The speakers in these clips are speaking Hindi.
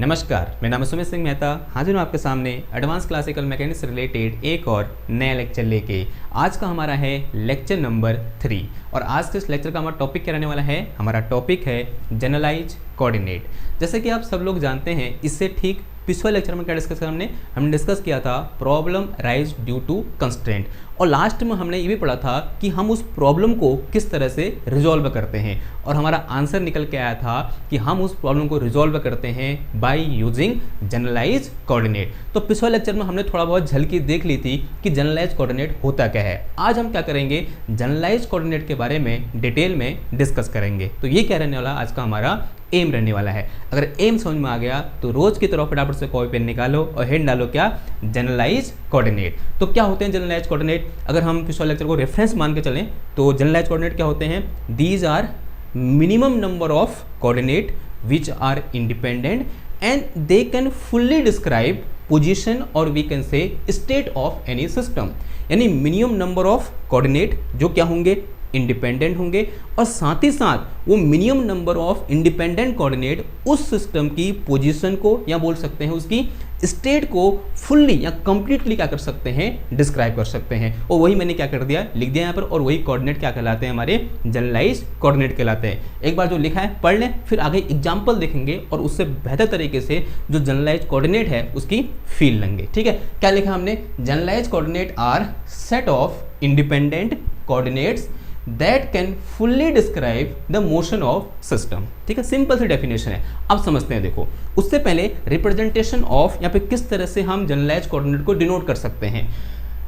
नमस्कार, मेरा नाम है सुमित सिंह मेहता। हाजिर हूँ आपके सामने एडवांस क्लासिकल मैकेनिक्स से रिलेटेड एक और नया लेक्चर लेके। आज का हमारा है लेक्चर नंबर 3 और आज के इस लेक्चर का हमारा टॉपिक क्या रहने वाला है। हमारा टॉपिक है जनरलाइज कोऑर्डिनेट। जैसे कि आप सब लोग जानते हैं, इससे ठीक पिछले लेक्चर में क्या डिस्कस किया हमने डिस्कस किया था problem arise due to constraint, और लास्ट में हमने ये भी पढ़ा था कि हम उस प्रॉब्लम को किस तरह से रिजॉल्व करते हैं, और हमारा आंसर निकल के आया था कि हम उस प्रॉब्लम को रिजॉल्व करते हैं बाय यूजिंग जनरलाइज कोऑर्डिनेट। तो पिछले लेक्चर में हमने थोड़ा बहुत झलकी देख ली थी कि जनरलाइज कोऑर्डिनेट होता क्या है। आज हम क्या करेंगे, जनरलाइज कोऑर्डिनेट के बारे में डिटेल में डिस्कस करेंगे। तो ये क्या रहने वाला आज का हमारा एम रहने वाला है। अगर एम समझ में आ गया तो रोज की तरह फटाफट से कॉपी पेन निकालो और हेड डालो क्या, जनरलाइज कोऑर्डिनेट। तो क्या होते हैं जनरलाइज कोऑर्डिनेट? अगर हम पिछले लेक्चर को रेफरेंस मान के चलें तो जनरलाइज कोऑर्डिनेट क्या होते हैं? These are minimum number of coordinate which are independent and they can fully describe position और we can say state of any system. यानी मिनिमम नंबर ऑफ कोऑर्डिनेट जो क्या होंगे, इंडिपेंडेंट होंगे, और साथ ही साथ वो minimum number of independent coordinate उस सिस्टम की पोजीशन को या बोल सकते हैं उसकी स्टेट को फुल्ली या कंप्लीटली क्या कर सकते हैं, डिस्क्राइब कर सकते हैं। और वही मैंने क्या कर दिया, लिख दिया यहाँ पर, और वही कोऑर्डिनेट क्या कहलाते हैं, हमारे जनरलाइज कोऑर्डिनेट कहलाते हैं। एक बार जो लिखा है पढ़ लें, फिर आगे एग्जाम्पल देखेंगे और उससे बेहतर तरीके से जो जनरलाइज कोऑर्डिनेट है उसकी फील लेंगे। ठीक है, क्या लिखा हमने? Generalize coordinate are set of independent coordinates that can fully describe the motion of system। ठीक है, सिंपल सी डेफिनेशन है। अब समझते हैं। देखो, उससे पहले रिप्रेजेंटेशन ऑफ या फिर किस तरह से हम जनरलाइज कोऑर्डिनेट को डिनोट कर सकते हैं।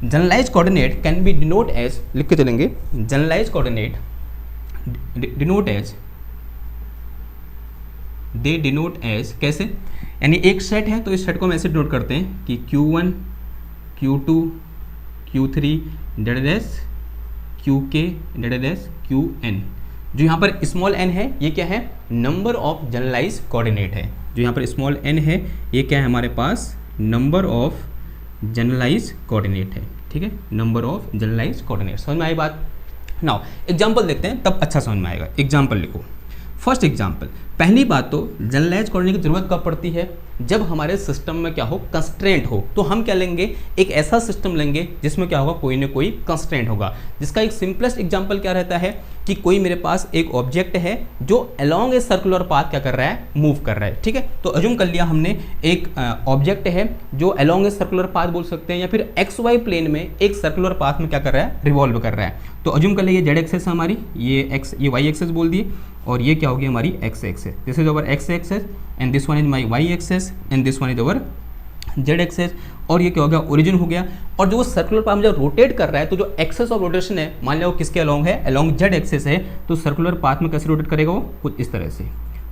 Generalize coordinate can be denote as, लिख के चलेंगे, generalize coordinate denote as, they denote as कैसे, यानी एक सेट है तो इस सेट को हम ऐसे डिनोट करते हैं कि Q1 Q2 Q3 डेडेस QK डेडेस QN। जो यहाँ पर स्मॉल n है ये क्या है, नंबर ऑफ जनरलाइज कोऑर्डिनेट है। जो यहाँ पर स्मॉल n है ये क्या है, हमारे पास नंबर ऑफ जनरलाइज कोऑर्डिनेट है। ठीक है, नंबर ऑफ जनरलाइज कोऑर्डिनेट। समझ में आई बात? नाउ एग्जांपल देखते हैं, तब अच्छा समझ में आएगा। एग्जांपल लिखो। फर्स्ट एग्जांपल, पहली बात तो जनरलाइज कोऑर्डिनेट की जरूरत कब पड़ती है? जब हमारे सिस्टम में क्या हो, कंस्ट्रेंट हो। तो हम क्या लेंगे, एक ऐसा सिस्टम लेंगे जिसमें क्या होगा, कोई ना कोई कंस्ट्रेंट होगा। जिसका एक सिंपलेस्ट एग्जांपल क्या रहता है कि कोई मेरे पास एक ऑब्जेक्ट है जो अलोंग ए सर्कुलर पाथ क्या कर रहा है, मूव कर रहा है। ठीक है, तो अज्यूम कर लिया हमने एक ऑब्जेक्ट है जो अलोंग ए सर्कुलर पाथ बोल सकते हैं, या फिर XY प्लेन में एक सर्कुलर पाथ में क्या कर रहा है, रिवॉल्व कर रहा है। तो अज्यूम कर लिया ये Z एक्सेस हमारी, ये Y एक्सेस बोल दिए, और ये क्या होगी हमारी X axes. This is our X axes and this one is my Y axes and this one is our Z axes. और ये क्या हो गया, ओरिजिन हो गया। और जो वो सर्कुलर पाथ में जब रोटेट कर रहा है तो जो एक्सेस ऑफ रोटेशन है, मान लिया वो किसके अलोंग है, अलोंग Z एक्सेस है, तो सर्कुलर पाथ में कैसे रोटेट करेगा वो, कुछ इस तरह से।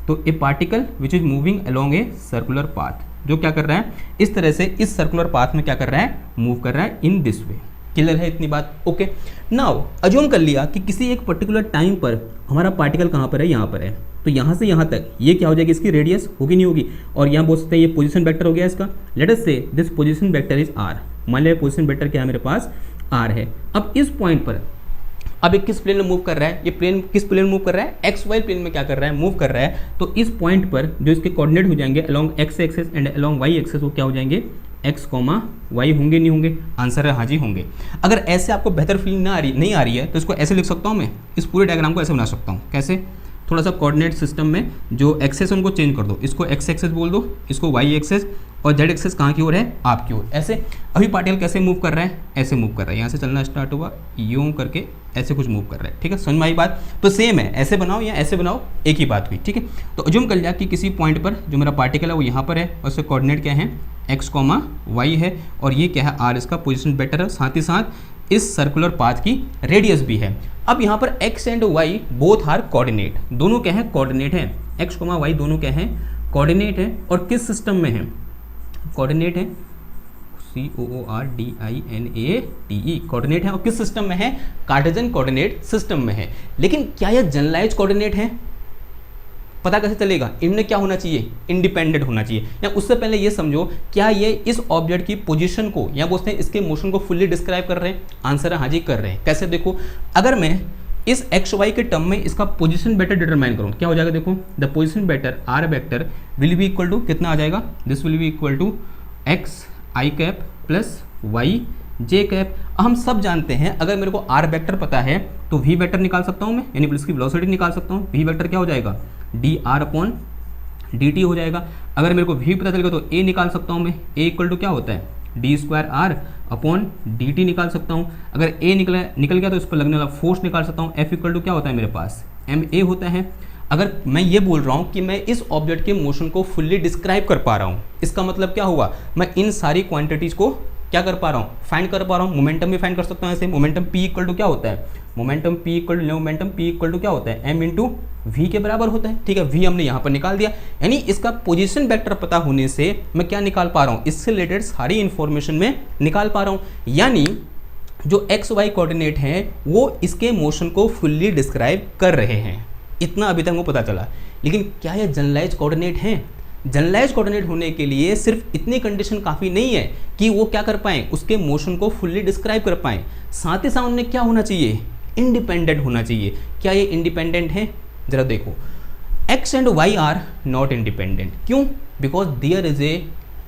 तो ए particle which is moving along a circular path, जो क्या कर रहा है, इस तरह से इस सर्कुलर पाथ में क्या कर रहा है, मूव कर रहा है इन दिस वे। क्लियर है इतनी बात? ओके। नाउ अज्यूम कर लिया कि किसी एक पर्टिकुलर टाइम पर हमारा पार्टिकल कहाँ पर है, यहाँ पर है। तो यहाँ से यहाँ तक ये क्या हो जाएगी, इसकी रेडियस होगी नहीं होगी, और यहाँ बोल सकते हैं ये पोजीशन वेक्टर हो गया इसका। लेट अस से this position vector is R। मान लिया पोजीशन वेक्टर क्या है मेरे पास, R है। अब इस पॉइंट पर अब एक किस प्लेन में मूव कर रहा है, ये प्लेन किस प्लेन में मूव कर रहा है, XY प्लेन में क्या कर रहा है, मूव कर रहा है। तो इस पॉइंट पर जो इसके कोऑर्डिनेट हो जाएंगे along X axes and along Y axes, वो क्या हो जाएंगे, X, Y होंगे नहीं होंगे? आंसर है हाँ जी होंगे। अगर ऐसे आपको बेहतर फील नहीं आ रही है तो इसको ऐसे लिख सकता हूँ मैं, इस पूरे डायग्राम को ऐसे बना सकता हूँ। कैसे? थोड़ा सा कोऑर्डिनेट सिस्टम में जो एक्सेस उनको चेंज कर दो, इसको X एक्सेस बोल दो, इसको Y एक्सेस, और Z एक्सेस कहाँ की ओर है, आपकी ओर। ऐसे अभी पार्टिकल कैसे मूव कर रहा है, ऐसे मूव कर रहा है, यहाँ से चलना स्टार्ट हुआ, यूँ करके ऐसे कुछ मूव कर रहा है। ठीक है, समझ में आई बात? तो सेम है, ऐसे बनाओ या ऐसे बनाओ, एक ही बात हुई। ठीक है, तो अज्यूम कर लिया कि किसी पॉइंट पर जो मेरा पार्टिकल है वो यहाँ पर है, और उससे कोऑर्डिनेट क्या है, X, Y है, और ये क्या है, R इसका पोजीशन वेक्टर है, साथ ही साथ इस सर्कुलर पाथ की रेडियस भी है। अब यहाँ पर X and Y both are coordinate, दोनों क्या है, कोऑर्डिनेट है। X, Y दोनों क्या है, कोऑर्डिनेट है। और किस सिस्टम में है, कोऑर्डिनेट है, COORDINATE, कोऑर्डिनेट है। और किस सिस्टम में है, कार्टेशियन कोऑर्डिनेट सिस्टम में है। लेकिन क्या यह जनरलाइज कोऑर्डिनेट है? पता कैसे चलेगा? इनमें क्या होना चाहिए, इंडिपेंडेंट होना चाहिए। या उससे पहले ये समझो, क्या ये इस ऑब्जेक्ट की पोजीशन को या बोलते हैं इसके मोशन को फुल्ली डिस्क्राइब कर रहे हैं? आंसर है हाँ जी कर रहे हैं। कैसे? देखो, अगर मैं इस एक्स वाई के टर्म में इसका पोजीशन वेक्टर डिटरमाइन करूँ, क्या हो जाएगा देखो, the position vector r vector will be equal to कितना आ जाएगा, this will be equal to x i cap plus y j cap. हम सब जानते हैं अगर मेरे को आर वेक्टर पता है तो वी वेक्टर निकाल सकता हूँ मैं, यानी इसकी वेलोसिटी निकाल सकता हूँ। वी वेक्टर क्या हो जाएगा, D R upon d T हो जाएगा। अगर मेरे को वी पता चलेगा तो ए निकाल सकता हूँ मैं, ए इक्वल टू क्या होता है, d square r upon d t निकाल सकता हूँ। अगर ए निकल गया तो इस पर लगने वाला फोर्स निकाल सकता हूँ, एफ इक्वल टू क्या होता है मेरे पास, एम ए होता है। अगर मैं ये बोल रहा हूँ कि मैं इस ऑब्जेक्ट के मोशन को फुल्ली डिस्क्राइब कर पा रहा हूँ, इसका मतलब क्या हुआ, मैं इन सारी क्वांटिटीज़ को क्या कर पा रहा हूँ, फाइंड कर पा रहा हूँ। मोमेंटम भी फाइंड कर सकता हूँ ऐसे, मोमेंटम पी इक्वल टू क्या होता है, मोमेंटम पी इक्वल टू क्या होता है, एम इंटू वी के बराबर होता है। ठीक है, वी हमने यहाँ पर निकाल दिया, यानी इसका पोजीशन वेक्टर पता होने से मैं क्या निकाल पा रहा हूँ, इससे रिलेटेड सारी इंफॉर्मेशन में निकाल पा रहा हूँ। यानी जो एक्स वाई कोऑर्डिनेट हैं वो इसके मोशन को फुल्ली डिस्क्राइब कर रहे हैं, इतना अभी तक वो पता चला। लेकिन क्या ये जनरलाइज कोऑर्डिनेट हैं? जनरलाइज कोऑर्डिनेट होने के लिए सिर्फ इतनी कंडीशन काफ़ी नहीं है कि वो क्या कर पाएँ, उसके मोशन को फुल्ली डिस्क्राइब कर पाएँ, साथ ही साथ उन्हें क्या होना चाहिए, इंडिपेंडेंट होना चाहिए। क्या ये इंडिपेंडेंट है? जरा देखो, x and y are not independent. क्यों? Because there is a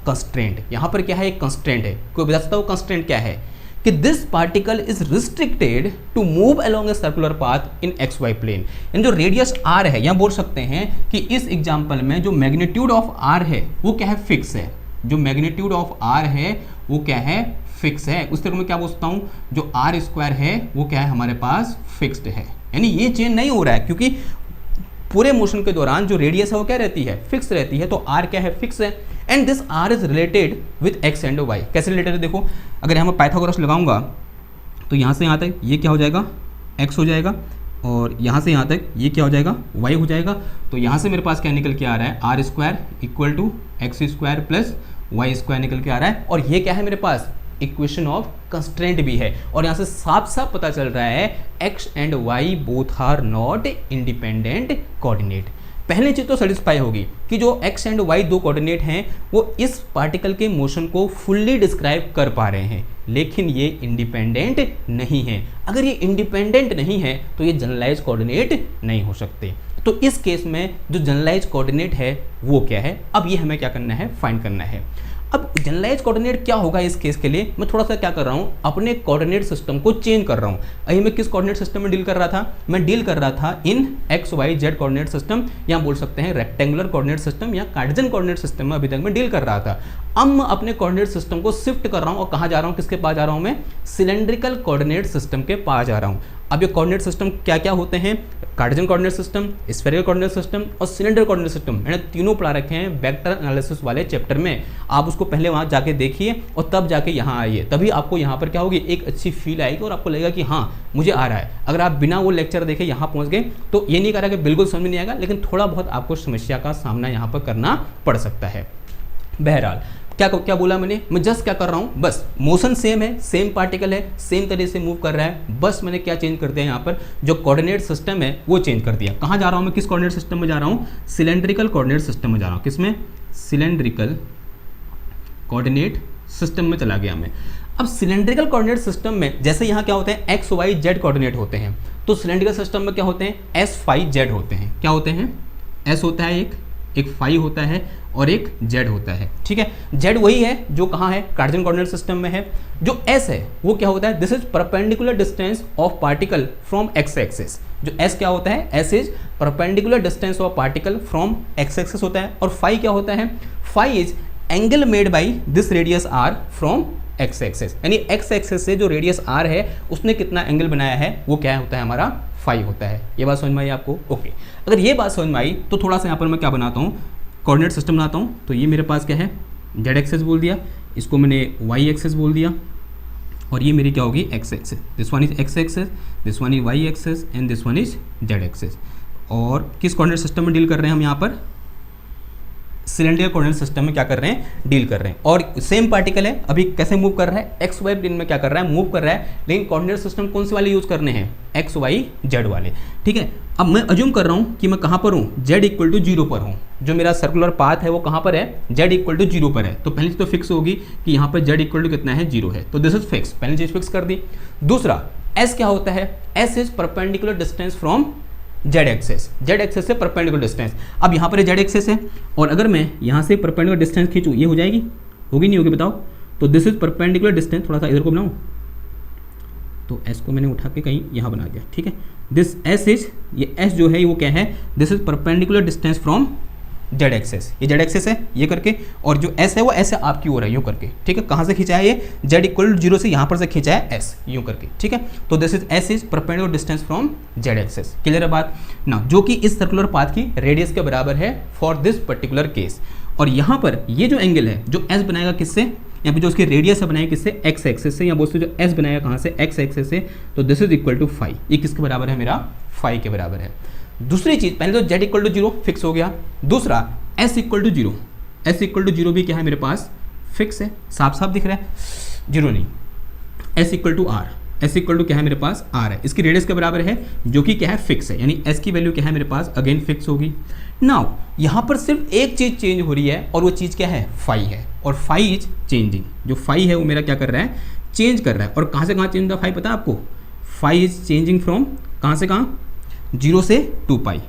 constraint. यहाँ पर क्या है, एक कंस्ट्रेंट है। कोई बता सकता है वो कंस्ट्रेंट क्या है, कि this particle is restricted to move along a circular path in x y plane. इन जो रेडियस आर है, यहाँ बोल सकते हैं कि इस एग्जाम्पल में जो मैग्नीट्यूड ऑफ आर है वो क्या है, फिक्स है। जो मैग्नीट्यूड ऑफ आर है वो क्या है, फिक्स है। उस तरह में क्या बोलता हूँ, जो आर स्क्वायर है वो क्या है हमारे पास, फिक्स्ड है। यानी ये चेंज नहीं हो रहा है, क्योंकि पूरे मोशन के दौरान जो रेडियस है वो क्या रहती है, फिक्स रहती है। तो आर क्या है, फिक्स है। And this r is related with x and y. कैसे रिलेटेड है देखो, अगर यहाँ मैं पाइथागोरस लगाऊंगा तो यहाँ से यहाँ तक ये क्या हो जाएगा, एक्स हो जाएगा, और यहाँ से यहाँ तक ये क्या हो जाएगा, वाई हो जाएगा। तो यहाँ से मेरे पास क्या निकल के आ रहा है, r square equal to x square plus y square निकल के आ रहा है। और ये क्या है मेरे पास, इक्वेशन ऑफ कंस्ट्रेंट भी है। और यहाँ से साफ साफ पता चल रहा है x and y both are not independent coordinate. पहली चीज तो सेटिस्फाई होगी कि जो एक्स एंड वाई दो कोऑर्डिनेट हैं वो इस पार्टिकल के मोशन को फुल्ली डिस्क्राइब कर पा रहे हैं, लेकिन ये इंडिपेंडेंट नहीं है। अगर ये इंडिपेंडेंट नहीं है तो ये जनरलाइज कोऑर्डिनेट नहीं हो सकते। तो इस केस में जो जनरलाइज कोऑर्डिनेट है वो क्या है, अब ये हमें क्या करना है, फाइंड करना है। अब जनरलाइज कोऑर्डिनेट क्या होगा इस केस के लिए, मैं थोड़ा सा क्या कर रहा हूँ, अपने कोऑर्डिनेट सिस्टम को चेंज कर रहा हूँ। अभी मैं किस कोऑर्डिनेट सिस्टम में डील कर रहा था, मैं डील कर रहा था in x y z coordinate system, या बोल सकते हैं रेक्टेंगुलर कोऑर्डिनेट सिस्टम या कार्टेशियन कोऑर्डिनेट सिस्टम में अभी तक मैं डील कर रहा था। अब मैं अपने कोऑर्डिनेट सिस्टम को शिफ्ट कर रहा हूँ और कहाँ जा रहा हूँ, किसके पास जा रहा हूँ मैं, सिलेंड्रिकल कोऑर्डिनेट सिस्टम के पास जा रहा हूँ। अब ये कोऑर्डिनेट सिस्टम क्या क्या होते हैं, Cartesian coordinate system, spherical coordinate system और सिलेंडर कोऑर्डिनेट सिस्टम। मैंने तीनों पढ़ा रखे हैं वेक्टर एनालिसिस वाले चैप्टर में। आप उसको पहले वहाँ जाके देखिए और तब जाके यहाँ आइए, तभी आपको यहाँ पर क्या होगी, एक अच्छी फील आएगी और आपको लगेगा कि हाँ मुझे आ रहा है। अगर आप बिना वो लेक्चर देखे यहाँ पहुँच गए तो ये नहीं कह रहा कि बिल्कुल समझ नहीं आएगा, लेकिन थोड़ा बहुत आपको समस्या का सामना यहाँ पर करना पड़ सकता है। बहरहाल क्या बोला मैंने, मैं जस्ट क्या कर रहा हूँ, बस मोशन सेम है, सेम पार्टिकल है, सेम तरीके से मूव कर रहा है, बस मैंने क्या चेंज कर दिया यहाँ पर, जो कोऑर्डिनेट सिस्टम है वो चेंज कर दिया। कहाँ जा रहा हूँ मैं, किस कोऑर्डिनेट सिस्टम में जा रहा हूँ, सिलेंड्रिकल कोऑर्डिनेट सिस्टम में जा रहा हूँ। किसमें, सिलेंड्रिकल कोऑर्डिनेट सिस्टम में चला गया मैं। अब सिलेंड्रिकल कोऑर्डिनेट सिस्टम में जैसे यहाँ क्या होते हैं, एक्स वाई जेड कोऑर्डिनेट होते हैं, तो सिलेंड्रिकल सिस्टम में क्या होते हैं, एस फाई जेड होते हैं। क्या होते हैं, एस होता है एक फाई होता है और एक जेड होता है। ठीक है, जेड वही है जो कहाँ है, कार्टेशियन कोऑर्डिनेट सिस्टम में है। जो एस है वो क्या होता है, this is perpendicular distance of particle from x axis. जो एस क्या होता है, s is perpendicular distance of particle from x axis होता है। और फाई क्या होता है, phi is angle made by this radius r from x axis. यानी एक्स एक्सिस से जो रेडियस आर है उसने कितना एंगल बनाया है वो क्या होता है, हमारा फाई होता है। ये बात समझ में आई आपको? ओके, अगर ये बात समझ में आई तो थोड़ा सा यहाँ पर मैं क्या बनाता हूँ, कोऑर्डिनेट सिस्टम बनाता हूँ। तो ये मेरे पास क्या है, जेड एक्सेस बोल दिया, इसको मैंने वाई एक्सेस बोल दिया, और ये मेरी क्या होगी, x axes. This one is x axes, this one is y axes and this one is z axes. और किस कोऑर्डिनेट सिस्टम में डील कर रहे हैं हम यहाँ पर, सिलेंड्रिकल कोऑर्डिनेट सिस्टम में क्या कर रहे हैं, डील कर रहे हैं। और सेम पार्टिकल है, अभी कैसे मूव कर रहा है, एक्स वाई प्लेन में क्या कर रहा है, मूव कर रहा है। लेकिन कोऑर्डिनेट सिस्टम कौन से वाले यूज करने हैं, एक्स वाई जेड वाले। ठीक है, अब मैं अज्यूम कर रहा हूँ कि मैं कहाँ पर हूँ, जेड इक्वल टू 0 पर हूँ। जो मेरा सर्कुलर पाथ है वो कहाँ पर है, जेड इक्वल टू 0 पर है। तो पहली चीज तो फिक्स होगी कि यहाँ पर जेड इक्वल टू कितना है, 0 है। तो दिस इज फिक्स, पहली चीज फिक्स कर दी। दूसरा, एस क्या होता है, s is perpendicular distance from z axes, z axes से परपेंडिकुलर डिस्टेंस। अब यहाँ पर जेड एक्सेस है और अगर मैं यहाँ से परपेंडिकुलर डिस्टेंस खींचूँ, ये हो जाएगी, होगी नहीं होगी बताओ? तो दिस इज परपेंडिकुलर डिस्टेंस, थोड़ा सा इधर को बनाऊँ तो एस को मैंने उठा के कहीं यहाँ बना दिया, ठीक है। दिस एस इज, ये एस जो है वो क्या है, this is perpendicular distance from z axes, ये जेड एक्सेस है ये करके, और जो एस है वो ऐसे आपकी ओर है यूँ करके, ठीक है। कहाँ से खींचा है ये, जेड इक्वल 0 से यहाँ पर से खींचा है एस यूँ करके, ठीक है। तो this is s is perpendicular distance from z axes, clear है बात ना, जो कि इस सर्कुलर पाथ की रेडियस के बराबर है फॉर दिस पर्टिकुलर केस। और यहाँ पर ये जो एंगल है जो एस बनाएगा किससे, यहाँ पे जो उसकी रेडियस है बनाएगी किससे, एक्स एक्सेस से, या बोलते जो एस बनाएगा कहाँ से, एक्स एक्सेस से, तो this is equal to phi, ये किसके बराबर है मेरा, फाई के बराबर है। दूसरी चीज, पहले तो जेड इक्वल टू 0 फिक्स हो गया, दूसरा s equal to 0, s equal to 0 भी क्या है मेरे पास, फिक्स है, साफ साफ दिख रहा है, 0 नहीं, s equal to r, s equal to क्या है मेरे पास, आर है, इसकी रेडियस के बराबर है जो कि क्या है, फिक्स है, यानी एस की वैल्यू क्या है मेरे पास, अगेन फिक्स होगी। नाउ यहाँ पर सिर्फ एक चीज चेंज हो रही है और वो चीज क्या है, फाई है, और फाई इज चेंजिंग, जो फाई है वो मेरा क्या कर रहा है, चेंज कर रहा है। और कहाँ से कहाँ चेंज होता है फाई, पता है आपको, फाई इज चेंजिंग फ्रॉम कहाँ से कहाँ, 0 से 2 पाई,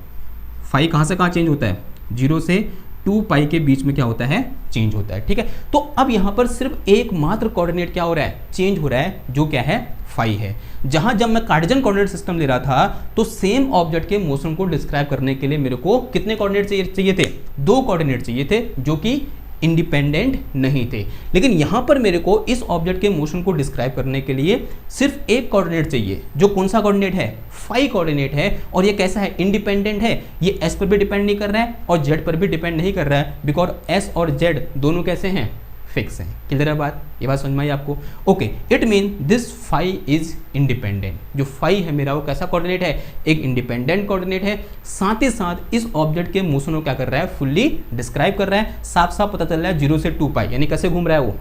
फाई कहाँ से कहाँ चेंज होता है, 0 से 2 पाई के बीच में क्या होता है, चेंज होता है, ठीक है। तो अब यहाँ पर सिर्फ एकमात्र कोऑर्डिनेट क्या हो रहा है, चेंज हो रहा है, जो क्या है, फाई है। जहां जब मैं कार्टेशियन कोऑर्डिनेट सिस्टम ले रहा था तो सेम ऑब्जेक्ट के मोशन को डिस्क्राइब करने के लिए मेरे को कितने कोऑर्डिनेट चाहिए थे, 2 कोऑर्डिनेट चाहिए थे, जो कि इंडिपेंडेंट नहीं थे। लेकिन यहाँ पर मेरे को इस ऑब्जेक्ट के मोशन को डिस्क्राइब करने के लिए सिर्फ एक कोऑर्डिनेट चाहिए, जो कौन सा कोऑर्डिनेट है, फाई कोऑर्डिनेट है, और ये कैसा है, इंडिपेंडेंट है, ये एस पर भी डिपेंड नहीं कर रहा है और जेड पर भी डिपेंड नहीं कर रहा है, बिकॉज एस और जेड दोनों कैसे हैं, फिक्स है। क्लियर है बात, ये बात समझ में आई आपको? Okay, it mean this phi is independent, जो फाई है मेरा वो कैसा कोऑर्डिनेट है, एक इंडिपेंडेंट कोऑर्डिनेट है, साथ ही साथ इस ऑब्जेक्ट के मोशन को क्या कर रहा है, फुल्ली डिस्क्राइब कर रहा है। साफ साफ पता चल रहा है 0 से 2 पाई, यानी कैसे घूम रहा है वो,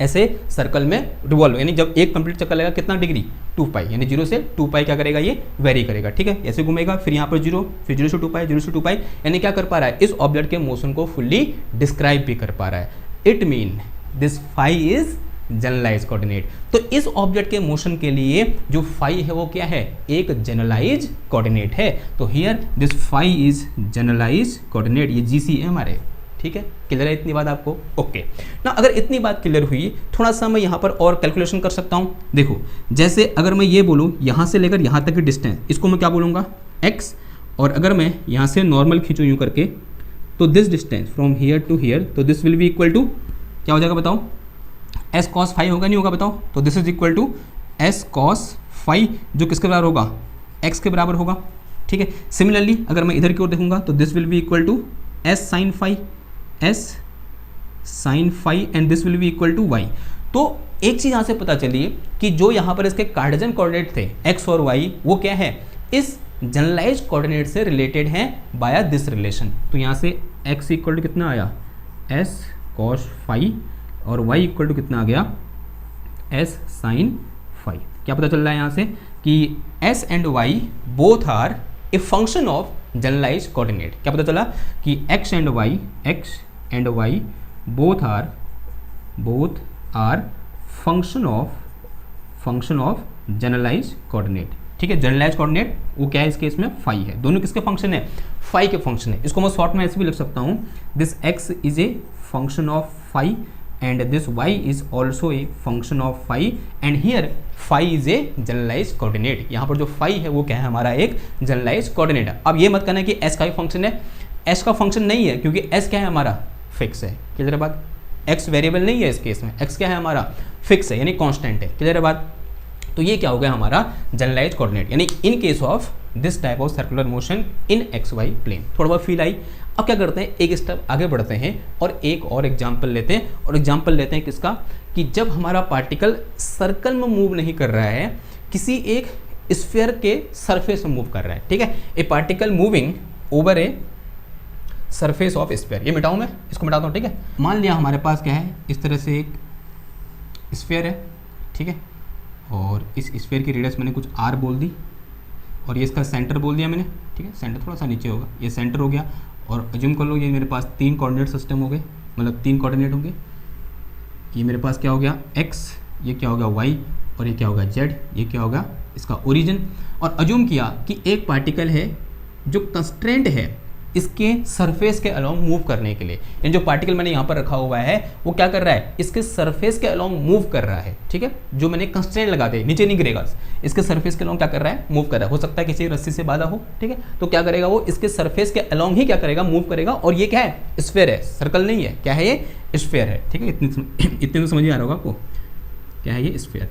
ऐसे सर्कल में रिवॉल्व, यानी जब एक कंप्लीट चक्कर लगेगा कितना डिग्री, 2 पाई, यानी 0 से 2 पाई क्या करेगा, ये वेरी करेगा, ठीक है। ऐसे घूमेगा, फिर यहाँ पर 0, फिर 0 से 2 पाई, 0 से 2 पाई, यानी क्या कर पा रहा है, इस ऑब्जेक्ट के मोशन को फुल्ली डिस्क्राइब भी कर पा रहा है। It mean this phi is generalise coordinate. तो इस ऑब्जेक्ट के मोशन के लिए जो फाई है वो क्या है, एक जनरलाइज कोऑर्डिनेट है। तो here this phi is generalise coordinate, ये जीसी है हमारे, ठीक है। क्लियर है इतनी बात आपको? ओके ना, अगर इतनी बात क्लियर हुई, थोड़ा सा मैं यहाँ पर और कैलकुलेशन कर सकता हूँ। देखो, जैसे अगर मैं ये बोलूँ यहाँ से लेकर यहाँ तक की डिस्टेंस, इसको मैं क्या बोलूँगा, x, और अगर मैं यहाँ से नॉर्मल खींचूँ यूँ करके, तो this distance from here to here, तो this will be equal to क्या हो जाएगा बताओ, s cos फाई होगा नहीं होगा बताओ, तो this is equal to s cos phi, जो किसके बराबर होगा, x के बराबर होगा, ठीक है। सिमिलरली अगर मैं इधर की ओर देखूंगा तो this will be equal to s sin phi, s sin phi, and this will be equal to y। तो एक चीज़ यहाँ से पता चली कि जो यहाँ पर इसके कार्टेशियन कोऑर्डिनेट थे x और y, वो क्या है, इस जनरलाइज कोऑर्डिनेट से रिलेटेड हैं बाया दिस रिलेशन। तो यहाँ से x इक्वल टू कितना आया, s cos फाई, और y इक्वल टू कितना आ गया, s sin फाई। क्या पता चल रहा है यहाँ से कि s and y both are a function of generalise coordinate. क्या पता चला कि x and y both are function of generalise coordinate, ठीक है। जनरलाइज कोऑर्डिनेट वो क्या है इस केस में, फाई है, दोनों किसके फंक्शन है, फाई के फंक्शन है। इसको मैं शॉर्ट में ऐसे भी लिख सकता हूँ, this x is a function of phi and this y is also a function of phi and here phi is a generalized coordinate। यहाँ पर जो phi है वो क्या है, हमारा एक generalized coordinate है। अब ये मत कहना कि s का ही फंक्शन है, s का फंक्शन नहीं है, क्योंकि s क्या है हमारा, फिक्स है। क्लियर है बात, x वेरिएबल नहीं है इस केस में, x क्या है हमारा, फिक्स है, यानी कांस्टेंट है। क्लियर है बात। तो ये क्या हो गया हमारा जनरलाइज कोऑर्डिनेट, यानी in case of this type of circular motion in x y plane. थोड़ा बहुत फील आई। अब क्या करते हैं, एक स्टेप आगे बढ़ते हैं और एक और एग्जांपल लेते हैं, और एग्जांपल लेते हैं किसका, कि जब हमारा पार्टिकल सर्कल में मूव नहीं कर रहा है, किसी एक स्फीयर के सरफेस में मूव कर रहा है, ठीक है। ए particle moving over a surface of sphere, ये मिटाऊं मैं, इसको मिटाता हूँ, ठीक है। मान लिया हमारे पास क्या है, इस तरह से एक स्फीयर है, ठीक है, और इस स्फीयर की रेडियस मैंने कुछ r बोल दी, और ये इसका सेंटर बोल दिया मैंने, ठीक है। सेंटर थोड़ा सा नीचे होगा, ये सेंटर हो गया, और अज्यूम कर लो ये मेरे पास 3 कोऑर्डिनेट सिस्टम हो गए, मतलब 3 कोऑर्डिनेट होंगे। ये मेरे पास क्या हो गया x, ये क्या हो गया y, और ये क्या होगा z, ये क्या होगा इसका ओरिजिन। और अज्यूम किया कि एक पार्टिकल है जो कंस्ट्रेंट है इसके सरफेस के अलोंग मूव करने के लिए, यानी जो पार्टिकल मैंने यहाँ पर रखा हुआ है वो क्या कर रहा है, इसके सरफेस के अलोंग मूव कर रहा है, ठीक है। जो मैंने कंस्ट्रेंट लगा दे, नीचे नहीं गिरेगा, इसके सरफेस के अलोंग क्या कर रहा है, मूव कर रहा है। हो सकता है किसी रस्सी से बांधा हो, ठीक है, तो क्या करेगा वो इसके सरफेस के अलोंग ही क्या करेगा, मूव करेगा। और ये क्या है, स्फीयर है, सर्कल नहीं है, क्या है ये, स्फीयर है, ठीक है। इतने तो समझ में आ रहा होगा आपको, क्या है ये, स्फीयर,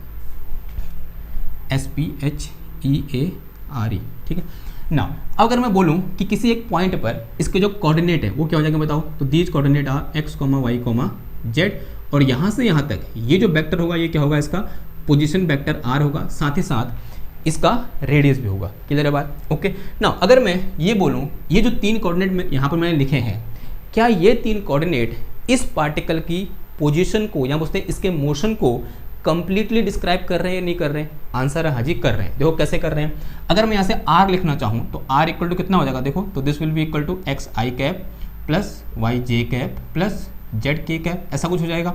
SPHEARE, ठीक है ना। अगर मैं बोलूं कि किसी एक पॉइंट पर इसके जो कोऑर्डिनेट है वो क्या हो जाएगा बताओ, तो these coordinate are x, y, z, और यहाँ से यहाँ तक ये जो वेक्टर होगा ये क्या होगा, इसका पोजीशन वेक्टर r होगा, साथ ही साथ इसका रेडियस भी होगा। क्लियर है बात, ओके ना। अगर मैं ये बोलूँ ये जो 3 कोऑर्डिनेट में यहाँ पर मैंने लिखे हैं, क्या ये 3 कोऑर्डिनेट इस पार्टिकल की पोजीशन को या बोलते हैं इसके मोशन को कंप्लीटली डिस्क्राइब कर रहे हैं या नहीं कर रहे हैं, आंसर है हाँ जी कर रहे हैं। देखो कैसे कर रहे हैं, अगर मैं यहाँ से r लिखना चाहूँ तो r इक्वल टू कितना हो जाएगा, देखो तो this will be equal to xi cap plus yj cap plus zk cap, ऐसा कुछ हो जाएगा।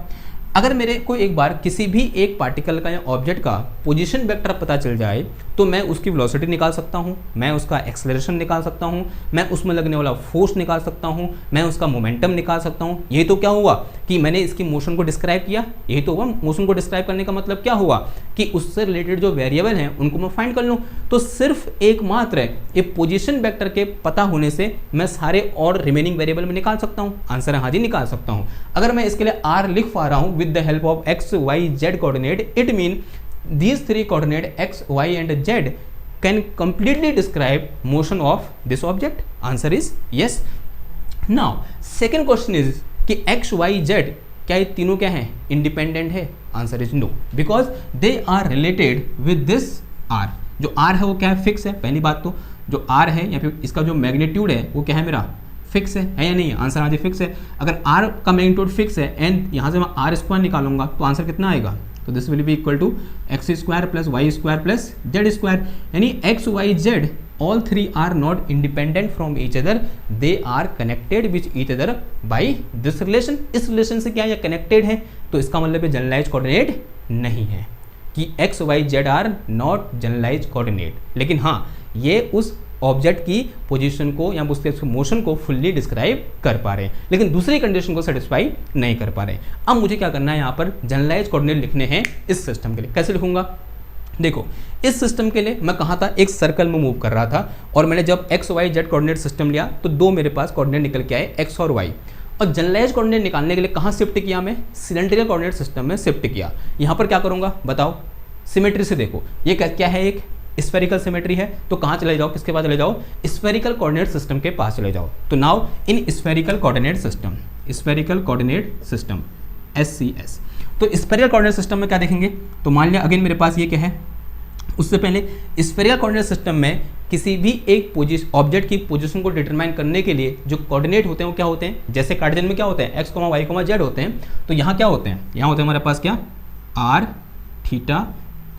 अगर मेरे को एक बार किसी भी एक पार्टिकल का या ऑब्जेक्ट का पोजीशन वेक्टर पता चल जाए तो मैं उसकी वेलोसिटी निकाल सकता हूँ, मैं उसका एक्सेलरेशन निकाल सकता हूँ, मैं उसमें लगने वाला फोर्स निकाल सकता हूँ, मैं उसका मोमेंटम निकाल सकता हूँ। ये तो क्या हुआ कि मैंने इसकी मोशन को डिस्क्राइब किया, यही तो हुआ। मोशन को डिस्क्राइब करने का मतलब क्या हुआ कि उससे रिलेटेड जो वेरिएबल हैं उनको मैं फाइंड कर लूँ। तो सिर्फ एकमात्र एक पोजीशन वेक्टर के पता होने से मैं सारे और रिमेनिंग वेरिएबल में निकाल सकता हूँ, आंसर है हाँ जी निकाल सकता हूँ। अगर मैं इसके लिए r लिख पा रहा हूँ with the help of x, y, z coordinate, it mean these 3 coordinate x, y and z can completely describe motion of this object. Answer is yes. Now second question is कि x, y, z क्या ये तीनों क्या हैं, इंडिपेंडेंट है, answer is no, because they are related with this r। जो r है वो क्या है, फिक्स है। पहली बात तो जो r है या फिर इसका जो मैग्नीट्यूड है वो क्या है, मेरा फिक्स है या नहीं है, आंसर आज फिक्स है। अगर r का मैग्नीट्यूड फिक्स है एंड यहाँ से मैं r स्क्वायर निकालूंगा तो आंसर कितना आएगा, तो this will be equal to x square plus y square plus z square, यानी x y z all 3 are not independent from each other, they are connected with each other by this relation। इस रिलेशन से क्या ये कनेक्टेड है, तो इसका मतलब है जनरलाइज कोऑर्डिनेट नहीं है कि x, y, z are not generalise coordinate. लेकिन हाँ ये उस ऑब्जेक्ट की पोजीशन को या उसके मोशन को फुल्ली डिस्क्राइब कर पा रहे हैं, लेकिन दूसरी कंडीशन को सेटिस्फाई नहीं कर पा रहे हैं। अब मुझे क्या करना है, यहाँ पर जनरलाइज कोऑर्डिनेट लिखने हैं इस सिस्टम के लिए। कैसे लिखूंगा, देखो इस सिस्टम के लिए मैं कहाँ था, एक सर्कल में मूव कर रहा था और मैंने जब x y z coordinate system लिया तो दो मेरे पास कोऑर्डिनेट निकल के आए एक्स और वाई। और जनरलाइज कोऑर्डिनेट निकालने के लिए कहाँ शिफ्ट किया, मैं सिलेंड्रिकल कोऑर्डिनेट सिस्टम में शिफ्ट किया। यहाँ पर क्या करूँगा बताओ, सिमेट्री से देखो ये क्या है, एक स्फेरिकल सिमेट्री है, तो कहाँ चले जाओ, किसके पास चले जाओ, स्फेरिकल कोऑर्डिनेट सिस्टम के पास चले जाओ। तो now in spherical coordinate system, spherical coordinate system SCS। तो स्फेरिकल कोऑर्डिनेट सिस्टम में क्या देखेंगे, तो मान लिया अगेन मेरे पास ये क्या है, उससे पहले स्फेरिकल कोऑर्डिनेट सिस्टम में किसी भी एक ऑब्जेक्ट की पोजीशन को डिटरमाइन करने के लिए जो कोऑर्डिनेट होते हैं वो क्या होते हैं, जैसे कार्टेशियन में क्या होते हैं x, y, z होते हैं, तो यहाँ क्या होते हैं, यहाँ होते हैं हमारे पास क्या r, थीटा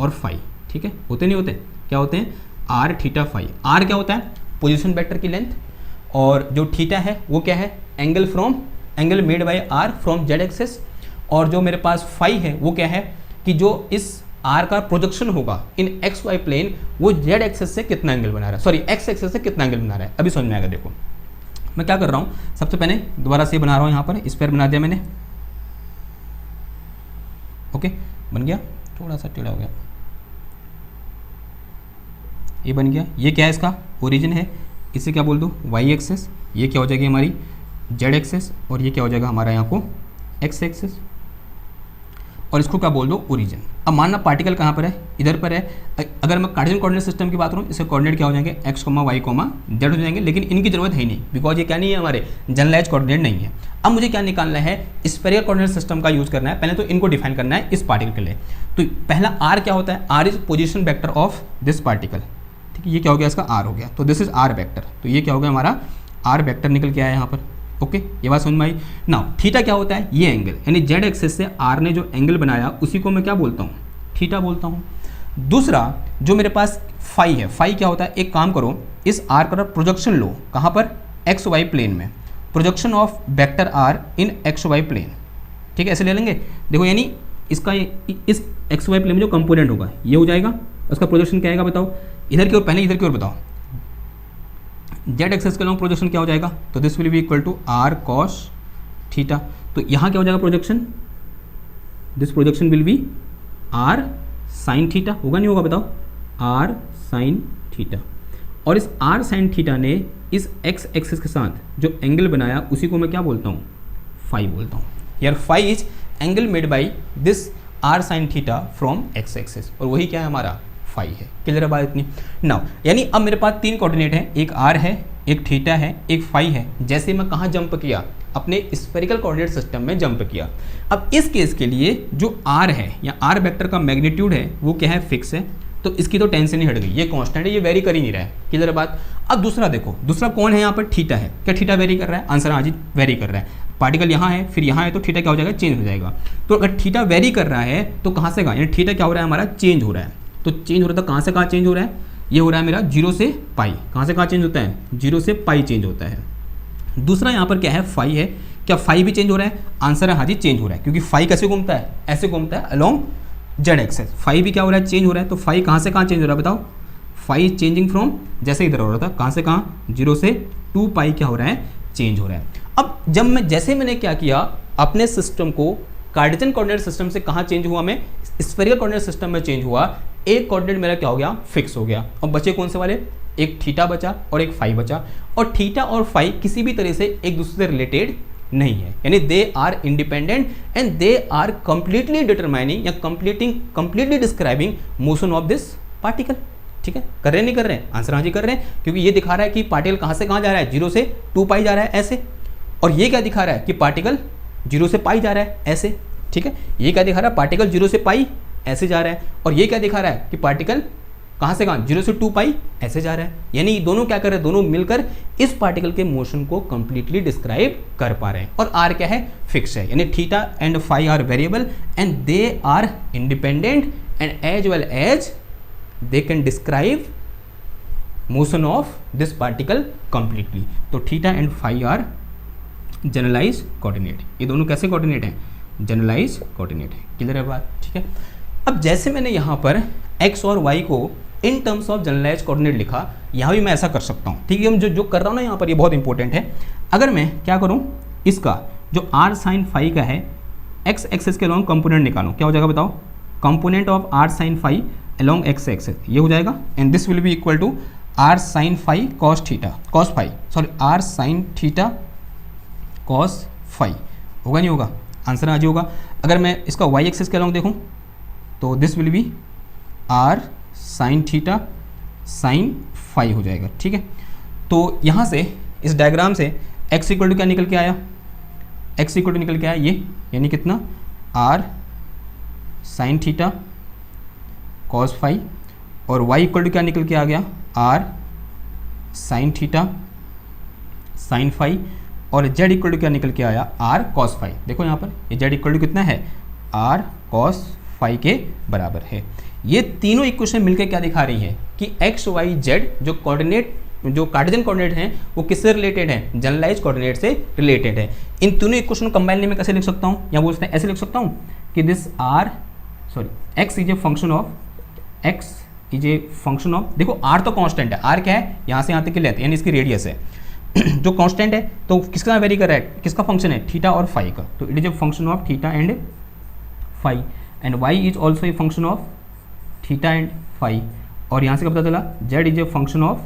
और फाई, ठीक है, होते नहीं होते, क्या होते हैं r, थीटा, फाई। r क्या होता है, पोजीशन वेक्टर की लेंथ, और जो थीटा है वो क्या है, angle made by r from z axis, और जो मेरे पास फाई है वो क्या है कि जो इस r का प्रोजेक्शन होगा इन एक्स वाई प्लेन वो z एक्सिस से कितना एंगल बना रहा है, सॉरी एक्स एक्सिस से कितना एंगल बना रहा है। अभी समझ में आएगा। देखो मैं क्या कर रहा हूँ, सबसे पहले दोबारा से बना रहा हूँ, यहाँ पर स्क्वायर बना दिया मैंने, ओके बन गया, थोड़ा सा टेढ़ा हो गया, ये बन गया। ये क्या है, इसका ओरिजिन है, इसे क्या बोल दो y एक्सिस, ये क्या हो जाएगी हमारी z एक्सिस, और ये क्या हो जाएगा हमारा यहाँ को x एक्सिस, और इसको क्या बोल दो ओरिजिन। अब मानना पार्टिकल कहाँ पर है, इधर पर है। अगर मैं कार्टेशियन कोऑर्डिनेट सिस्टम की बात करूँ, इसके कोऑर्डिनेट क्या हो जाएंगे x, y, z हो जाएंगे, लेकिन इनकी जरूरत है ही नहीं, बिकॉज ये क्या नहीं है, हमारे जनरलाइज कोऑर्डिनेट नहीं है। अब मुझे क्या निकालना है, स्फेरिकल कोऑर्डिनेट सिस्टम का यूज करना है। पहले तो इनको डिफाइन करना है इस पार्टिकल के लिए। तो पहला r क्या होता है, r is position vector of this particle, ठीक है, ये क्या हो गया, इसका r हो गया, तो दिस इज r वेक्टर, तो ये क्या हो गया हमारा r वेक्टर निकल के आया यहाँ पर, ओके ये बात समझ में आई। नाउ थीटा क्या होता है, ये एंगल, यानी जेड एक्सिस से आर ने जो एंगल बनाया उसी को मैं क्या बोलता हूँ, थीटा बोलता हूँ। दूसरा जो मेरे पास फाई है, फाई क्या होता है, एक काम करो इस आर का प्रोजेक्शन लो, कहाँ पर, एक्स वाई प्लेन में, projection of vector r in x y plane, ठीक है ऐसे ले लेंगे। देखो यानी इसका इस एक्स वाई प्लेन में जो कंपोनेंट होगा ये हो जाएगा, उसका प्रोजेक्शन क्या आएगा बताओ, इधर की ओर, पहले इधर की ओर बताओ, जेड एक्सेस के लॉन्ग प्रोजेक्शन क्या हो जाएगा, तो this will be equal to r cos theta. तो यहाँ क्या हो जाएगा projection, this projection will be r sine theta, होगा नहीं होगा बताओ, आर साइन थीटा। और इस आर साइन थीटा ने इस एक्स एक्सिस के साथ जो एंगल बनाया उसी को मैं क्या बोलता हूँ, फाई बोलता हूँ। यार phi is angle made by this r sine theta from x axis, और वही क्या है हमारा फाई है। क्लियर है बात इतनी। नाउ यानी अब मेरे पास तीन कोऑर्डिनेट है, एक आर है, एक थीटा है, एक फाई है। जैसे मैं कहाँ जंप किया, अपने स्फेरिकल कोऑर्डिनेट सिस्टम में जंप किया। अब इस केस के लिए जो आर है या आर वेक्टर का मैग्नीट्यूड है वो क्या है, फिक्स है, तो इसकी तो टेंशन ही हट गई, ये कांस्टेंट है, ये वेरी कर ही नहीं रहा है। क्लियर है बात। अब दूसरा देखो, दूसरा कौन है यहाँ पर, थीटा है। क्या थीटा वेरी कर रहा है, आंसर हाँ जी वेरी कर रहा है। पार्टिकल यहाँ है फिर यहाँ है, तो थीटा क्या हो जाएगा, चेंज हो जाएगा। तो अगर थीटा वेरी कर रहा है तो कहाँ से कहाँ, यानी थीटा क्या हो रहा है हमारा, चेंज हो रहा है। तो चेंज हो रहा था, कहाँ से कहाँ चेंज हो रहा है, ये हो रहा है मेरा 0 से पाई। कहाँ से कहाँ चेंज होता है, 0 से पाई चेंज होता है। दूसरा यहाँ पर क्या है, फाई है। क्या फाई भी चेंज हो रहा है, आंसर है हाँ जी चेंज हो रहा है, क्योंकि फाई कैसे घूमता है, ऐसे घूमता है अलोंग जेड एक्सेस। फाई भी क्या हो रहा है, चेंज हो रहा है। तो फाई कहाँ से कहाँ चेंज हो रहा है बताओ, फाई चेंजिंग फ्रॉम, जैसे इधर हो रहा था, कहाँ से कहाँ, 0 से 2 पाई क्या हो रहा है, चेंज हो रहा है। अब जब मैं जैसे मैंने क्या किया, अपने सिस्टम को कार्टेशियन कोऑर्डिनेट सिस्टम से कहाँ चेंज हुआ, मैं स्फेरिकल कोऑर्डिनेट सिस्टम में चेंज हुआ। एक कोऑर्डिनेट मेरा क्या हो गया, फिक्स हो गया। अब बचे कौन से वाले, एक थीटा बचा और एक फाई बचा। और थीटा और फाई किसी भी तरह से एक दूसरे से रिलेटेड नहीं है, यानी they are independent and they are completely determining या completely describing motion of this particle. ठीक है, कर रहे नहीं कर रहे हैं, आंसर हाँ जी कर रहे हैं, क्योंकि ये दिखा रहा है कि पार्टिकल कहाँ से कहाँ जा रहा है, 0 से 2 पाई जा रहा है ऐसे। और ये क्या दिखा रहा है कि पार्टिकल 0 से पाई जा रहा है ऐसे। ठीक है, ये क्या दिखा रहा है, पार्टिकल 0 से पाई ऐसे जा रहा है। और ये क्या दिखा रहा है कि पार्टिकल कहाँ से कहाँ, 0 से 2 पाई ऐसे जा रहा है। यानी दोनों क्या कर रहे हैं, दोनों मिलकर इस पार्टिकल के मोशन को कंप्लीटली डिस्क्राइब कर पा रहे हैं। और आर क्या है, फिक्स है, यानी theta and phi are variable and they are independent and as well as they can describe motion of this particle completely. तो theta and phi are generalise coordinate. ये दोनों कैसे कोऑर्डिनेट हैं, जनरलाइज कोऑर्डिनेट है। क्लियर है बात। ठीक है, अब जैसे मैंने यहाँ पर x और y को in terms of generalise coordinate लिखा, यहाँ भी मैं ऐसा कर सकता हूँ। ठीक है, हम जो कर रहा हूँ ना यहाँ पर, ये बहुत इंपॉर्टेंट है। अगर मैं क्या करूँ, इसका जो r साइन फाई का है x एक्सेस के अलॉन्ग कंपोनेंट निकालूँ, क्या हो जाएगा बताओ, component of r sine phi along x axis, ये हो जाएगा। And this will be equal to r sine phi cos theta, cos phi sorry r sine theta cos phi, होगा नहीं होगा, आंसर आज होगा। अगर मैं इसका y एक्सेस के अलॉन्ग देखूँ तो this will be r sine theta sine phi हो जाएगा। ठीक है, तो यहाँ से इस डायग्राम से x इक्वल टू क्या निकल के आया, x इक्वल टू निकल के आया ये, यानी कितना, r sine theta cos phi, और y इक्वल टू क्या निकल के आ गया, r sine theta sine phi, और z इक्वल टू क्या निकल के आया, आर कॉस फाई। देखो यहाँ पर ये z इक्वल टू कितना है, आर कॉस फाई के बराबर है। ये तीनों इक्वेशन मिलकर क्या दिखा रही है कि एक्स वाई जेड जो कोऑर्डिनेट, जो कार्टेशियन कोऑर्डिनेट हैं वो किससे रिलेटेड है, जनरलाइज कोऑर्डिनेट से रिलेटेड है। इन तीनों इक्वेशन को कंबाइन में कैसे लिख सकता हूँ, या बोलते हैं ऐसे लिख सकता हूँ कि this r x is a function of, x is a function of, देखो आर तो कांस्टेंट है, आर क्या है, यहाँ से यहाँ तक की लेंथ यानी इसकी रेडियस है जो कांस्टेंट है, तो किसका वेरी कर रहा है, किसका फंक्शन है, थीटा और फाई का। तो it is a function of theta and phi, and y is also a function of theta and phi. और यहाँ से क्या पता चला, z is a function of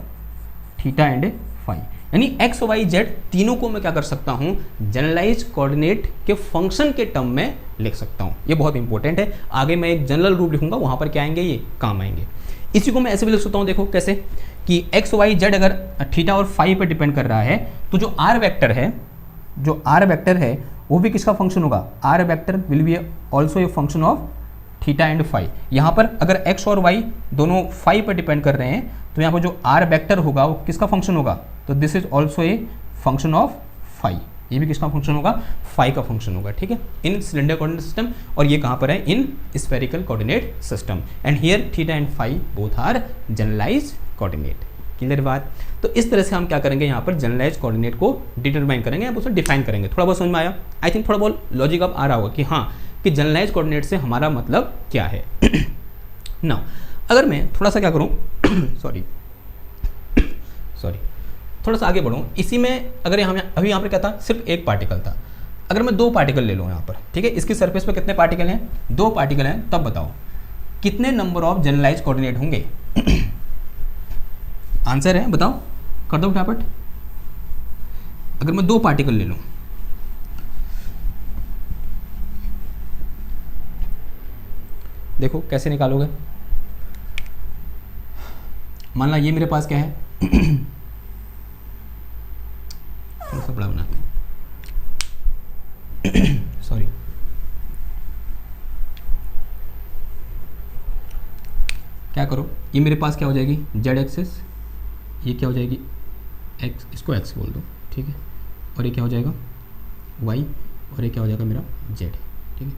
theta and phi. यानी x y z तीनों को मैं क्या कर सकता हूँ, जनरलाइज कोऑर्डिनेट के फंक्शन के टर्म में लिख सकता हूँ। ये बहुत इंपॉर्टेंट है, आगे मैं एक जनरल रूप लिखूंगा, वहाँ पर क्या आएंगे, ये काम आएंगे। इसी को मैं ऐसे भी लिख सकता हूँ, देखो कैसे, कि x y z अगर थीटा और फाई पर डिपेंड कर रहा है, तो जो r वेक्टर है, जो r वेक्टर है वो भी किसका फंक्शन होगा, r vector will be also a function of theta and phi. यहाँ पर अगर x और y दोनों फाई पर डिपेंड कर रहे हैं, तो यहाँ पर जो r वेक्टर होगा वो किसका फंक्शन होगा, तो this is also a function of phi. ये भी किसका फंक्शन होगा, फाई का फंक्शन होगा। ठीक है, इन सिलेंडर कोऑर्डिनेट सिस्टम, और ये कहाँ पर है, in spherical coordinate system. And here theta and phi both are generalise coordinate. Clear बात। तो इस तरह से हम क्या करेंगे, यहाँ पर जनरलाइज कोऑर्डिनेट को डिटरमाइन करेंगे, आप उसे डिफाइन करेंगे। थोड़ा बहुत समझ में आया, आई थिंक थोड़ा बहुत लॉजिक अब आ रहा होगा कि हाँ कि जनरलाइज कोऑर्डिनेट से हमारा मतलब क्या है। ना अगर मैं थोड़ा सा क्या करूँ सॉरी थोड़ा सा आगे बढ़ूँ, इसी में अगर अभी यहाँ पर क्या था, सिर्फ एक पार्टिकल था, अगर मैं दो पार्टिकल ले लूँ यहाँ पर, ठीक है, इसकी सरफेस पर कितने पार्टिकल हैं, दो पार्टिकल हैं, तब बताओ कितने नंबर ऑफ जनरलाइज कोऑर्डिनेट होंगे। आंसर है, बताओ, कर दो फटाफट। अगर मैं दो पार्टिकल ले लूँ, देखो कैसे निकालोगे। मान ला ये मेरे पास क्या है थोड़ा सा बड़ा बनाते हैं, सॉरी, क्या करो, ये मेरे पास क्या हो जाएगी जेड एक्सेस, ये क्या हो जाएगी एक्स, इसको एक्स बोल दो, ठीक है, और ये क्या हो जाएगा वाई, और ये क्या हो जाएगा मेरा जेड, ठीक है,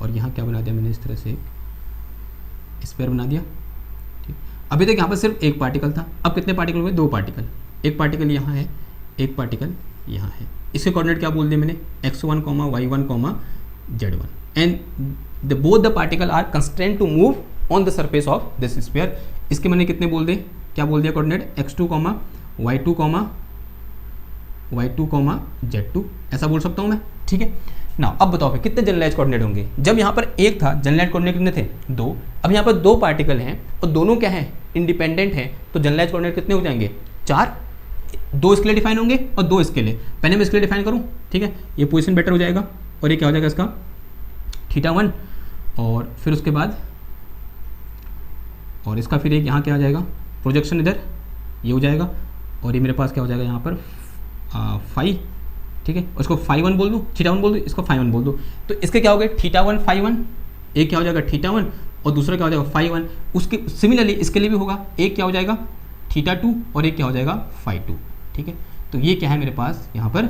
और यहाँ क्या बना दिया मैंने, इस तरह से एक स्क्वायर बना दिया, ठीक। अभी तक यहाँ पर सिर्फ एक पार्टिकल था, अब कितने पार्टिकल हुए, दो पार्टिकल, एक पार्टिकल यहाँ है, एक पार्टिकल यहाँ है। इसके कोऑर्डिनेट क्या बोल दिए मैंने, x1, y1, z1, and both the particle are constraint to move on the surface of this sphere. इसके मैंने कितने बोल दे, क्या बोल दिया कोऑर्डिनेट, x2, y2, z2, ऐसा बोल सकता हूँ मैं, ठीक है ना। अब बताओ फिर कितने जनरलाइज कोऑर्डिनेट होंगे, जब यहाँ पर एक था जनरलाइज कोऑर्डिनेट कितने थे, दो, अब यहाँ पर दो पार्टिकल हैं और दोनों क्या हैं, इंडिपेंडेंट हैं, तो जनरलाइज कोऑर्डिनेट कितने हो जाएंगे, चार, दो इसके लिए डिफाइन होंगे और दो इसके लिए। पहले मैं इसके लिए डिफाइन करूँ, ठीक है, ये पोजीशन बेटर हो जाएगा, और ये क्या हो जाएगा इसका θ1, और फिर उसके बाद और इसका फिर एक यहाँ क्या आ जाएगा प्रोजेक्शन, इधर ये हो जाएगा, और ये मेरे पास क्या हो जाएगा यहाँ पर फाई, ठीक है, उसको φ1 बोल दूँ, θ1 बोल दूँ, इसको φ1 बोल दूँ, तो इसके क्या हो गए θ1 φ1, एक क्या हो जाएगा θ1 और दूसरा क्या हो जाएगा φ1, उसके सिमिलरली इसके लिए भी होगा, एक क्या हो जाएगा θ2 और एक क्या हो जाएगा φ2, ठीक है। तो ये क्या है मेरे पास यहाँ पर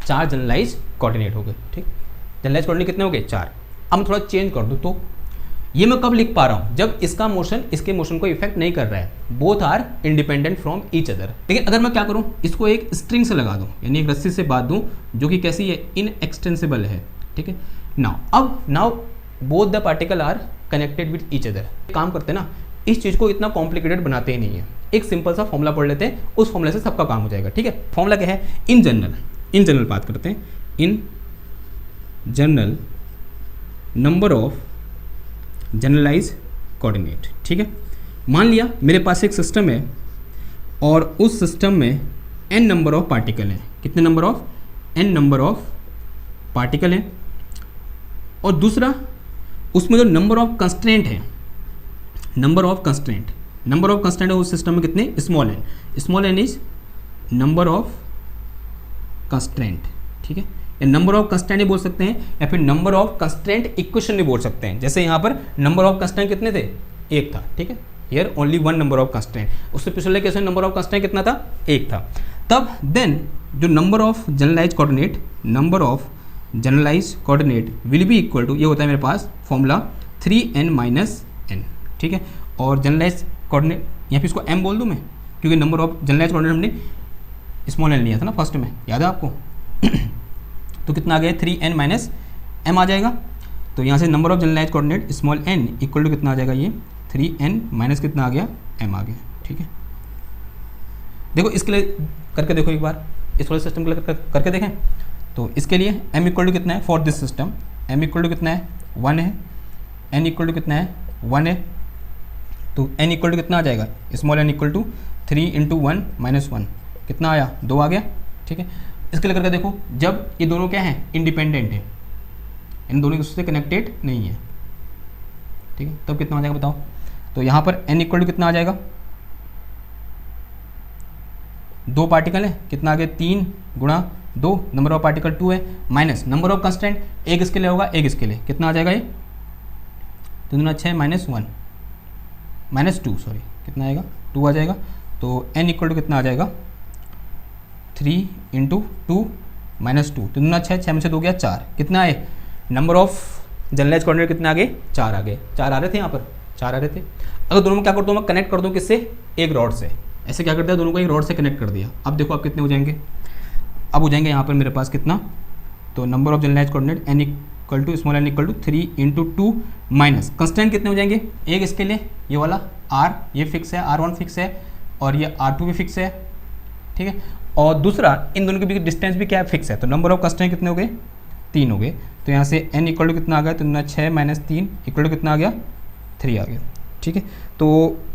चार जनरलाइज कोऑर्डिनेट हो गए, ठीक, जनरलाइज कोऑर्डिनेट कितने हो गए, चार। अब मैं थोड़ा चेंज कर दूँ, तो ये मैं कब लिख पा रहा हूँ, जब इसका मोशन इसके मोशन को इफेक्ट नहीं कर रहा है, both are independent from each other. लेकिन अगर मैं क्या करूँ, इसको एक स्ट्रिंग से लगा दूँ, यानी एक रस्सी से बांध दूँ, जो कि कैसी है, इनएक्सटेंसिबल है, ठीक है। Now both the particle are connected with each other. काम करते हैं ना, इस चीज़ को इतना कॉम्प्लिकेटेड बनाते ही नहीं है, एक सिंपल सा फॉर्मूला पढ़ लेते हैं, उस फॉर्मूले से सबका काम हो जाएगा, ठीक है। फॉर्मूला क्या है, इन जनरल बात करते हैं, in general number of generalise coordinate, ठीक है। मान लिया मेरे पास एक सिस्टम है और उस सिस्टम में n नंबर ऑफ पार्टिकल हैं, कितने number of, n number of particle हैं, और दूसरा उसमें जो नंबर ऑफ कंस्ट्रेंट है, नंबर ऑफ कंस्ट्रेंट है उस सिस्टम में कितने, small n is number of constraint, ठीक है, या नंबर ऑफ कंस्ट्रेंट बोल सकते हैं, या फिर नंबर ऑफ कंस्ट्रेंट इक्वेशन भी बोल सकते हैं। जैसे यहाँ पर नंबर ऑफ कंस्ट्रेंट कितने थे, एक था, ठीक है, here only one number of constraint, उससे पिछले केस में नंबर ऑफ कंस्ट्रेंट कितना था, एक था। तब देन जो number of generalise coordinate will be equal to, ये होता है मेरे पास फॉर्मूला 3n माइनस n, ठीक है, और जनरलाइज कोऑर्डिनेट यहाँ पे इसको m बोल दूँ मैं, क्योंकि नंबर ऑफ जनरलाइज कोऑर्डिनेट हमने स्मॉल n लिया था ना फर्स्ट में, याद है आपको। तो कितना आ गया, 3n माइनस m आ जाएगा, तो यहाँ से number of generalise coordinate small n equal to कितना आ जाएगा, ये 3n माइनस कितना आ गया, m आ गया, ठीक है। देखो इसके लिए करके देखो एक बार, इस वाले सिस्टम के लिए करके देखें, तो इसके लिए m इक्वल टू कितना है, for this system m equal to कितना है, 1 है, n इक्वल टू कितना है, 1 है, तो n इक्वल टू कितना आ जाएगा, small n equal to 3 into 1 minus 1, कितना आया, 2 आ गया, ठीक है। इसके लिए करके देखो, जब ये दोनों क्या हैं, इंडिपेंडेंट है, इन दोनों से कनेक्टेड नहीं है, ठीक है, तब कितना आ जाएगा बताओ। तो यहाँ पर n इक्वल टू कितना आ जाएगा, 2 पार्टिकल है, कितना आ गया, 3 गुणा 2, नंबर ऑफ पार्टिकल 2 है, माइनस नंबर ऑफ कंस्टेंट, एक इसके लिए होगा, एक इसके लिए, कितना आ जाएगा ये, 3 गुना 6 माइनस 1 माइनस 2, सॉरी कितना आएगा, 2 आ जाएगा। तो n इक्वल टू कितना आ जाएगा, 3 इंटू 2 माइनस 2, 3 गुना 6, 6 में से 2 गया 4, कितना है, नंबर ऑफ जनरलाइज कोऑर्डिनेट कितना आ गए, 4 आ गए, 4 आ रहे थे यहाँ पर, 4 आ रहे थे। अगर दोनों में क्या करता हूँ मैं, कनेक्ट कर दूँ किससे, एक रॉड से, ऐसे क्या कर दिया, दोनों को एक रॉड से कनेक्ट कर दिया। अब देखो अब कितने हो जाएंगे, अब हो जाएंगे यहाँ पर मेरे पास कितना, तो number of generalise coordinate n equal to small n equal to 3 into 2 minus constant कितने हो जाएंगे, एक इसके लिए ये वाला r ये फिक्स है, R1 फिक्स है और ये R2 भी फिक्स है, ठीक है। और दूसरा इन दोनों के बीच डिस्टेंस भी क्या है, फिक्स है। तो नंबर ऑफ कंस्टेंट कितने हो गए, 3 हो गए। तो यहाँ से n इक्वल टू कितना आ गया, तो 6 माइनस 3 इक्वल टू कितना आ गया, 3 आ गया, ठीक है। तो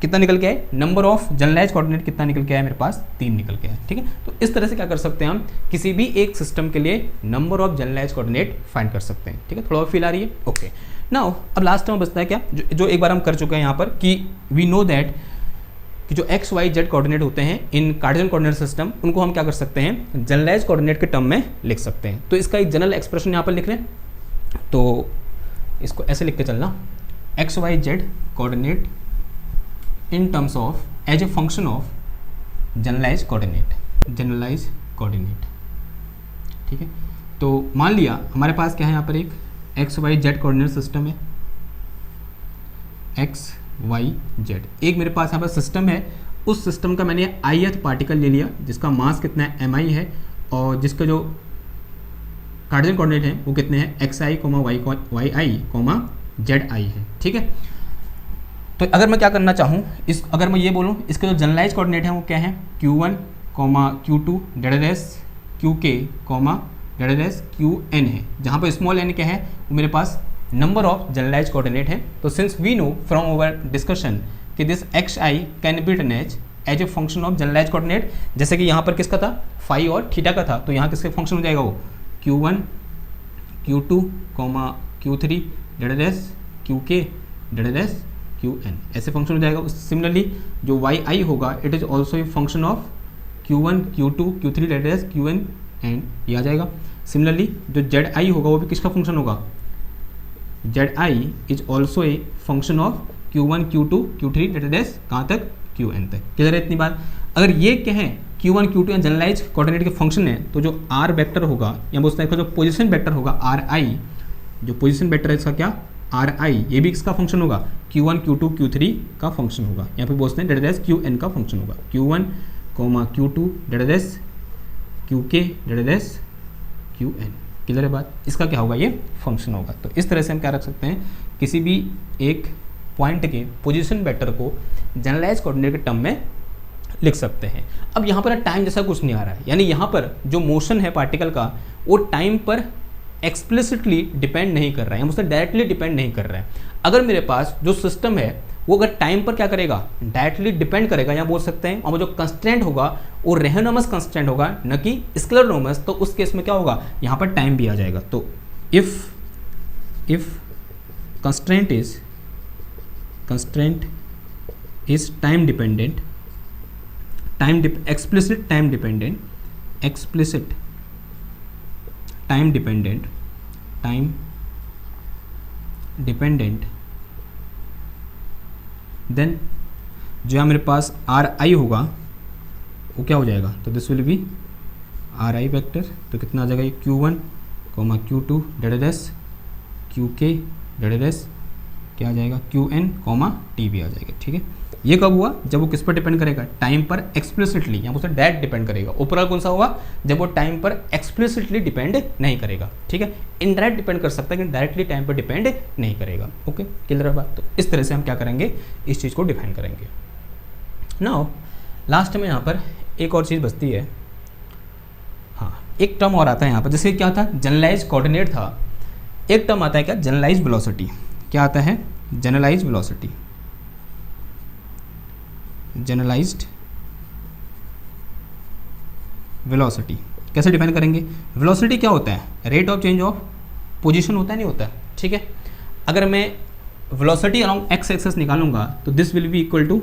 कितना निकल के आए, नंबर ऑफ जनरलाइज कोऑर्डिनेट कितना निकल के आया मेरे पास, 3 निकल के आया, ठीक है। तो इस तरह से क्या कर सकते हैं हम, किसी भी एक सिस्टम के लिए number of generalise coordinate find कर सकते हैं, ठीक है। थोड़ा और फील आ रही है, ओके। नाउ अब लास्ट में बचता है क्या, जो एक बार हम कर चुके हैं यहाँ पर कि वी नो दैट कि जो एक्स वाई जेड कोऑर्डिनेट होते हैं इन कार्टेशियन कोऑर्डिनेट सिस्टम, उनको हम क्या कर सकते हैं, जनरलाइज कोऑर्डिनेट के टर्म में लिख सकते हैं। तो इसका एक जनरल एक्सप्रेशन यहाँ पर लिख लें, तो इसको ऐसे लिख के चलना, x y z coordinate in terms of as a function of generalized coordinate, ठीक है। तो मान लिया हमारे पास क्या है यहाँ पर, एक x y z coordinate system है, एक्स वाई जेड, एक मेरे पास यहाँ पर सिस्टम है। उस सिस्टम का मैंने ith पार्टिकल ले लिया जिसका मास कितना है, mi है, और जिसका जो कार्टेशियन कोऑर्डिनेट है वो कितने हैं, xi, yi, zi है, ठीक है। तो अगर मैं क्या करना चाहूँ, अगर मैं ये बोलूँ इसके जो जनरलाइज कोऑर्डिनेट है वो क्या है, q1, q2, qk, qn है, जहाँ पर स्मॉल n क्या है, वो मेरे पास नंबर ऑफ जनरलाइज कोऑर्डिनेट है। तो since we know from our discussion कि this xi can be written as a function of generalise coordinate, जैसे कि यहाँ पर किसका था, फाई और थीटा का था, तो यहाँ किसके फंक्शन हो जाएगा वो, q1, q2, q3, qk, qn, ऐसे फंक्शन हो जाएगा। सिमिलरली जो yi होगा it is also a function of q1, q2, q3, qn and ये आ जाएगा। सिमिलरली जो zi होगा वो भी किसका फंक्शन होगा, zi is also a function of q1, q2, q3 कहाँ तक, qn तक। क्लियर है इतनी बात। अगर ये क्या है, q1, q2 या जनरलाइज कोऑर्डिनेट के फंक्शन है, तो जो r वेक्टर होगा या बोलते हैं जो पोजीशन वेक्टर होगा ri, जो पोजीशन वेक्टर है इसका क्या, ri, ये भी इसका फंक्शन होगा, q1, q2, q3 का फंक्शन होगा, यहाँ पे बोलते हैं qn का फंक्शन होगा, q1, q2, qk, qn। Clear है बात, इसका क्या होगा, ये फंक्शन होगा। तो इस तरह से हम क्या रख सकते हैं, किसी भी एक पॉइंट के पोजीशन वेक्टर को जनरलाइज कोऑर्डिनेट के टर्म में लिख सकते हैं। अब यहाँ पर टाइम जैसा कुछ नहीं आ रहा है, यानी यहाँ पर जो मोशन है पार्टिकल का वो टाइम पर एक्सप्लिसिटली डिपेंड नहीं कर रहा है, मुझसे डायरेक्टली डिपेंड नहीं कर रहा है। अगर मेरे पास जो सिस्टम है वो अगर टाइम पर क्या करेगा, डायरेक्टली डिपेंड करेगा, या बोल सकते हैं और जो कंस्टेंट होगा वो रेनोमस कंस्टेंट होगा न कि स्केलरोनोमस, तो उस केस में क्या होगा, यहाँ पर टाइम भी आ जाएगा। तो if constraint is time dependent, explicit time dependent, then जो यहाँ मेरे पास ri होगा वो क्या हो जाएगा, तो this will B ri vector, तो कितना आ जाएगा ये q1, q2, qk, क्या आ जाएगा, qn, t भी आ जाएगा, ठीक है। ये कब हुआ, जब वो किस पर डिपेंड करेगा, टाइम पर एक्सप्लिसिटली, यहाँ पर डायरेक्ट डिपेंड करेगा। ओवरऑल कौन सा होगा, जब वो टाइम पर एक्सप्लिसिटली डिपेंड नहीं करेगा, ठीक है। इनडायरेक्ट डिपेंड कर सकता है लेकिन डायरेक्टली टाइम पर डिपेंड नहीं करेगा। ओके, क्लियर है बात। तो इस तरह से हम क्या करेंगे, इस चीज़ को डिफाइन करेंगे। नाउ लास्ट में यहाँ पर एक और चीज़ बचती है, हाँ एक टर्म और आता है यहाँ पर, जैसे क्या था, जनरलाइज कोऑर्डिनेट था, एक टर्म आता है क्या, जनरलाइज वेलोसिटी। क्या आता है, जनरलाइज वेलोसिटी, जनरलाइज्ड वेलोसिटी। कैसे डिफाइन करेंगे, वेलोसिटी क्या होता है, rate of change of position होता है, नहीं होता है, ठीक है। अगर मैं वेलोसिटी अलोंग एक्स एक्सेस निकालूंगा तो this will be equal to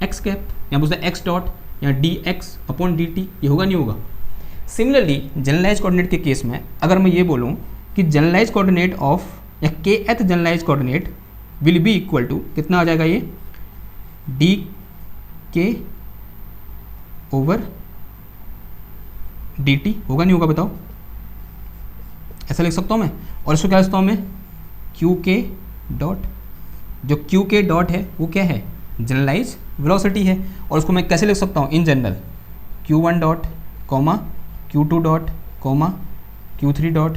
x cap, या बोलते हैं एक्स डॉट या d x upon d t, ये होगा नहीं होगा। सिमिलरली जनरलाइज कोऑर्डिनेट के केस में अगर मैं ये बोलूँ कि जनरलाइज कोऑर्डिनेट ऑफ या के एथ generalise coordinate will be equal to कितना आ जाएगा, ये डी के ओवर डी टी, होगा नहीं होगा बताओ, ऐसा लिख सकता हूँ मैं। और इसको क्या लिखता हूँ मैं, क्यू के डॉट, जो क्यू के डॉट है वो क्या है, जनरलाइज वेलोसिटी है। और उसको मैं कैसे लिख सकता हूँ, in general Q1 dot comma Q2 dot comma Q3 dot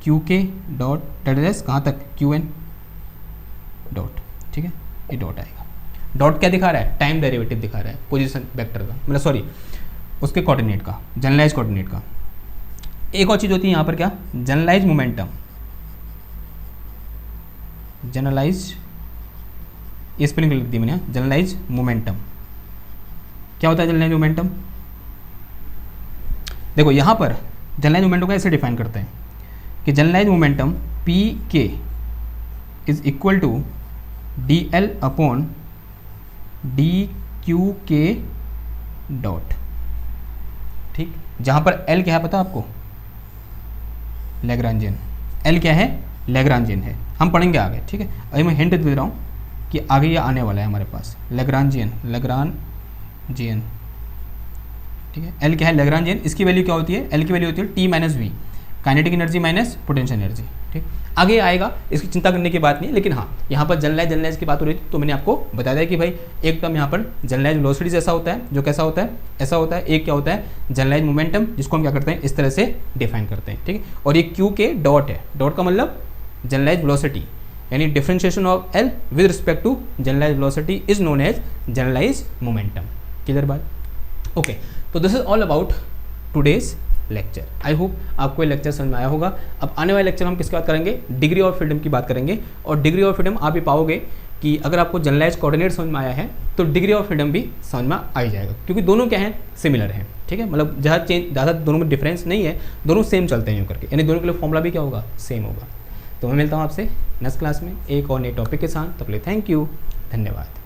Q k dot डेस कहाँ तक क्यू एन डॉट, ठीक है, ये डॉट आएगा। डॉट क्या दिखा रहा है, टाइम डेरिवेटिव दिखा रहा है पोजीशन वेक्टर का, मतलब सॉरी उसके कोऑर्डिनेट का, जनरलाइज कोऑर्डिनेट का। एक और चीज़ होती है यहाँ पर क्या, जनरलाइज मोमेंटम, जनरलाइज, ये स्पेलिंग लिख दी मैंने, जनरलाइज मोमेंटम। क्या होता है जनरलाइज मोमेंटम, देखो यहाँ पर जनरलाइज मोमेंटम को ऐसे डिफाइन करते हैं कि generalise momentum p k is equal to d l upon d q k dot, ठीक। जहाँ पर एल क्या है पता आपको, लैग्रांजियन, एल क्या है, लैग्रांजियन है, हम पढ़ेंगे आगे, ठीक है। अभी मैं हिंट दे रहा हूँ कि आगे ये आने वाला है हमारे पास, लैग्रांजियन, लैग्रांजियन, ठीक है। एल क्या है, लैग्रांजियन, इसकी वैल्यू क्या होती है, एल की वैल्यू होती है t minus v, kinetic energy minus potential energy, ठीक। आगे आएगा, इसकी चिंता करने की बात नहीं है, लेकिन हाँ यहाँ पर जनरलाइज की बात हो रही थी तो मैंने आपको बता दिया कि भाई एक टर्म यहाँ पर जनरलाइज वेलोसिटी जैसा होता है, जो कैसा होता है, ऐसा होता है। एक क्या होता है, जनरलाइज मोमेंटम, जिसको हम क्या करते हैं, इस तरह से डिफाइन करते हैं, ठीक है। और ये क्यू के डॉट है, डॉट का मतलब जनरलाइज वेलोसिटी, यानी differentiation of l with respect to generalise velocity is known as generalise momentum. Clear बात, ओके। तो this is all about today's lecture. I hope आपको ये लेक्चर समझ में आया होगा। अब आने वाले लेक्चर हम किसकी बात करेंगे, डिग्री ऑफ फ्रीडम की बात करेंगे। और डिग्री ऑफ फ्रीडम आप भी पाओगे कि अगर आपको जनरलाइज कोऑर्डिनेट समझ में आया है तो डिग्री ऑफ फ्रीडम भी समझ में आ ही जाएगा, क्योंकि दोनों क्या हैं, सिमिलर हैं, ठीक है। मतलब ज़्यादा दोनों में डिफरेंस नहीं है, दोनों सेम चलते हैं यूँ करके, यानी दोनों के लिए फॉर्मूला भी क्या होगा, सेम होगा। तो मैं मिलता हूँ आपसे नेक्स्ट क्लास में एक और नए टॉपिक के साथ, तब तक के लिए थैंक यू, धन्यवाद।